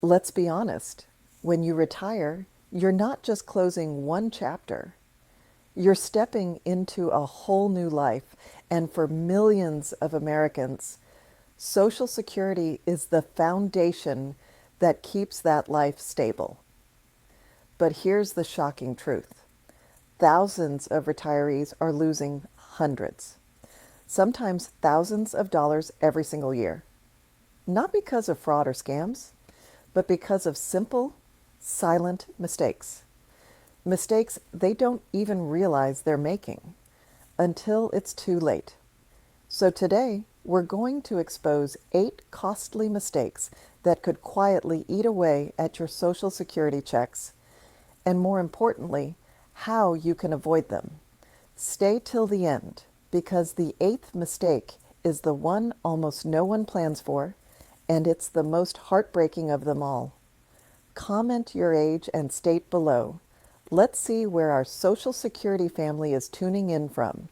Let's be honest. When you retire, you're not just closing one chapter. You're stepping into a whole new life. And for millions of Americans, Social Security is the foundation that keeps that life stable. But here's the shocking truth. Thousands of retirees are losing hundreds, sometimes thousands of dollars every single year. Not because of fraud or scams, but because of simple, silent mistakes. Mistakes they don't even realize they're making until it's too late. So today, we're going to expose 8 costly mistakes that could quietly eat away at your Social Security checks, and more importantly, how you can avoid them. Stay till the end, because the 8th mistake is the one almost no one plans for, and it's the most heartbreaking of them all. Comment your age and state below. Let's see where our Social Security family is tuning in from.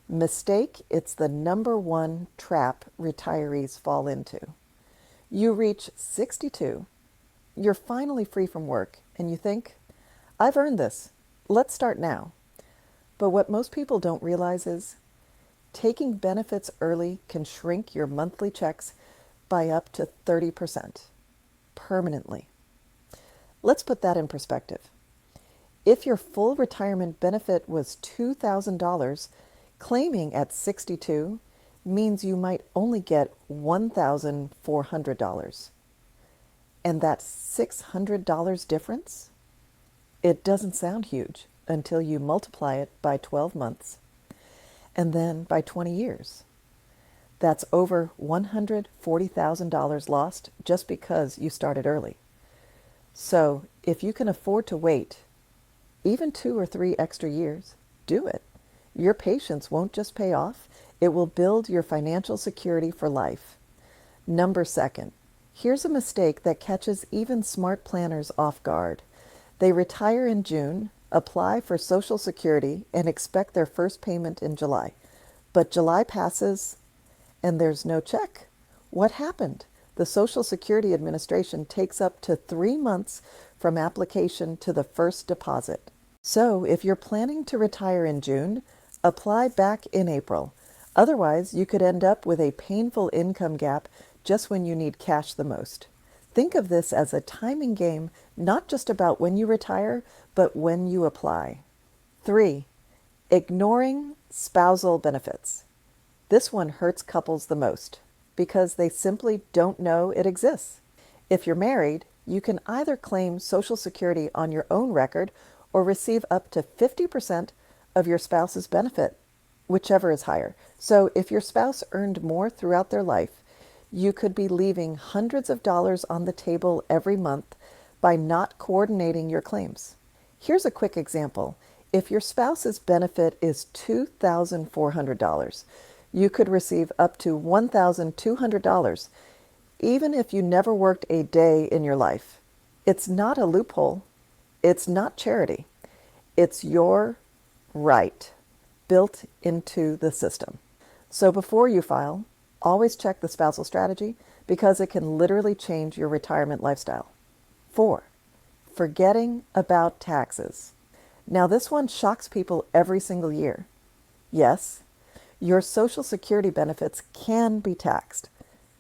Mistake, it's the number one trap retirees fall into. You reach 62, you're finally free from work, and you think, I've earned this. Let's start now. But what most people don't realize is taking benefits early can shrink your monthly checks by up to 30% permanently. Let's put that in perspective. If your full retirement benefit was $2,000, claiming at 62 means you might only get $1,400. And that's $600 difference? It doesn't sound huge until you multiply it by 12 months and then by 20 years. That's over $140,000 lost just because you started early. So if you can afford to wait even 2 or 3 extra years, do it. Your patience won't just pay off, it will build your financial security for life. Number 2, here's a mistake that catches even smart planners off guard. They retire in June, apply for Social Security, and expect their first payment in July. But July passes and there's no check. What happened? The Social Security Administration takes up to 3 months from application to the first deposit. So if you're planning to retire in June, apply back in April. Otherwise, you could end up with a painful income gap just when you need cash the most. Think of this as a timing game, not just about when you retire, but when you apply. 3, ignoring spousal benefits. This one hurts couples the most because they simply don't know it exists. If you're married, you can either claim Social Security on your own record or receive up to 50% of your spouse's benefit, whichever is higher. So if your spouse earned more throughout their life, you could be leaving hundreds of dollars on the table every month by not coordinating your claims. Here's a quick example. If your spouse's benefit is $2,400, you could receive up to $1,200, even if you never worked a day in your life. It's not a loophole. It's not charity. It's your right built into the system. So before you file, always check the spousal strategy because it can literally change your retirement lifestyle. 4, forgetting about taxes. Now this one shocks people every single year. Yes, your Social Security benefits can be taxed,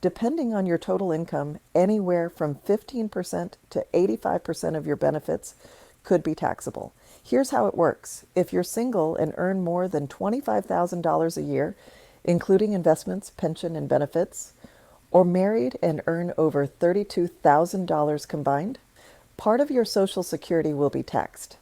depending on your total income. Anywhere from 15% to 85% of your benefits could be taxable. Here's how it works. If you're single and earn more than $25,000 a year, including investments, pension, and benefits, or married and earn over $32,000 combined, part of your Social Security will be taxed.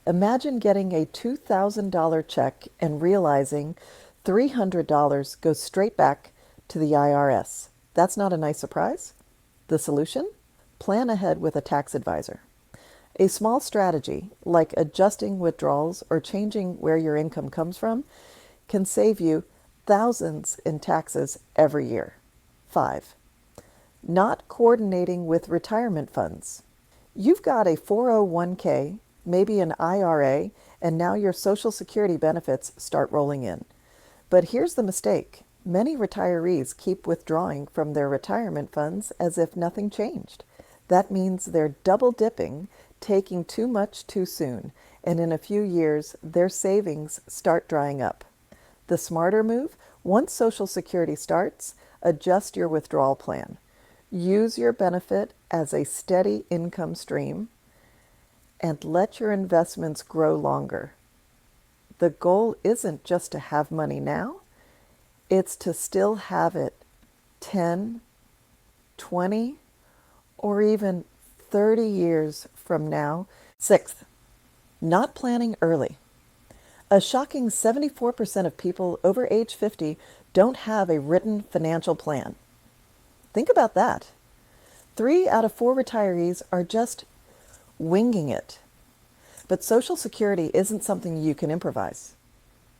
Imagine getting a $2,000 check and realizing $300 goes straight back to the IRS. That's not a nice surprise? The solution? Plan ahead with a tax advisor. A small strategy, like adjusting withdrawals or changing where your income comes from, can save you thousands in taxes every year. 5, not coordinating with retirement funds. You've got a 401k, maybe an IRA, and now your Social Security benefits start rolling in. But here's the mistake. Many retirees keep withdrawing from their retirement funds as if nothing changed. That means they're double dipping, taking too much too soon, and in a few years, their savings start drying up. The smarter move, once Social Security starts, adjust your withdrawal plan. Use your benefit as a steady income stream and let your investments grow longer. The goal isn't just to have money now, it's to still have it 10, 20, or even 30 years from now. Sixth, not planning early. A shocking 74% of people over age 50 don't have a written financial plan. Think about that. 3 out of 4 retirees are just winging it. But Social Security isn't something you can improvise.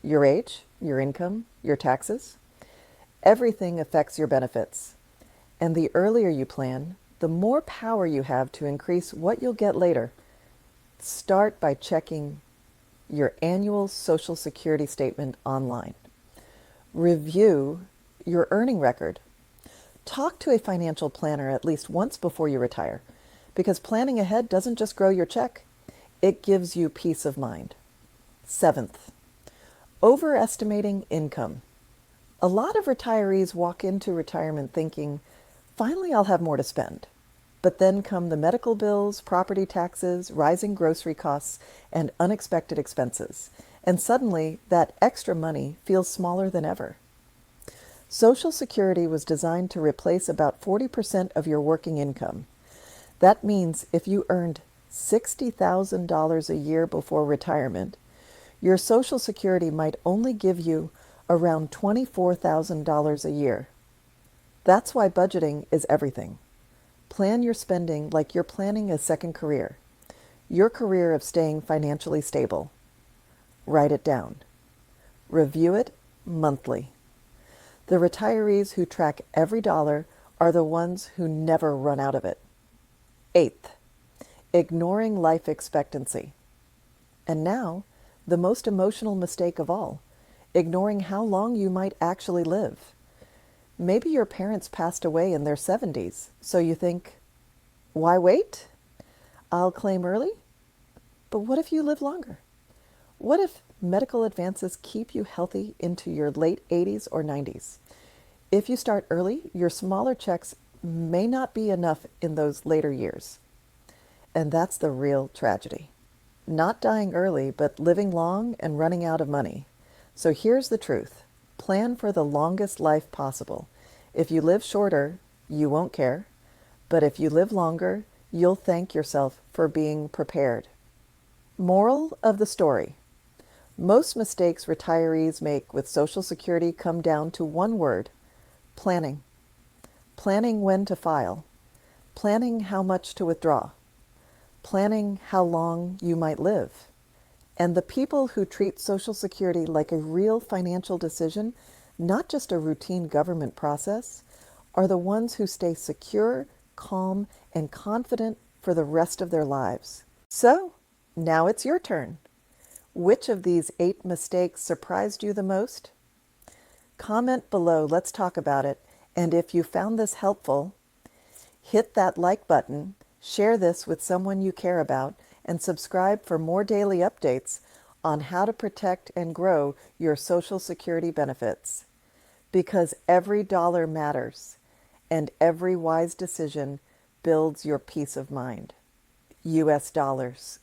Your age, your income, your taxes, everything affects your benefits. And the earlier you plan, the more power you have to increase what you'll get later. Start by checking your annual Social Security statement online. Review your earning record. Talk to a financial planner at least once before you retire, because planning ahead doesn't just grow your check, it gives you peace of mind. Seventh, overestimating income. A lot of retirees walk into retirement thinking, finally I'll have more to spend. But then come the medical bills, property taxes, rising grocery costs, and unexpected expenses. And suddenly, that extra money feels smaller than ever. Social Security was designed to replace about 40% of your working income. That means if you earned $60,000 a year before retirement, your Social Security might only give you around $24,000 a year. That's why budgeting is everything. Plan your spending like you're planning a second career, your career of staying financially stable. Write it down. Review it monthly. The retirees who track every dollar are the ones who never run out of it. Eighth, ignoring life expectancy. And now, the most emotional mistake of all, ignoring how long you might actually live. Maybe your parents passed away in their 70s, so you think, why wait? I'll claim early? But what if you live longer? What if medical advances keep you healthy into your late 80s or 90s? If you start early, your smaller checks may not be enough in those later years. And that's the real tragedy. Not dying early, but living long and running out of money. So here's the truth. Plan for the longest life possible. If you live shorter, you won't care. But if you live longer, you'll thank yourself for being prepared. Moral of the story. Most mistakes retirees make with Social Security come down to one word: planning. Planning when to file. Planning how much to withdraw. Planning how long you might live. And the people who treat Social Security like a real financial decision, not just a routine government process, are the ones who stay secure, calm, and confident for the rest of their lives. So, now it's your turn. Which of these 8 mistakes surprised you the most? Comment below, let's talk about it. And if you found this helpful, hit that like button, share this with someone you care about, and subscribe for more daily updates on how to protect and grow your Social Security benefits. Because every dollar matters, and every wise decision builds your peace of mind. U.S. dollars.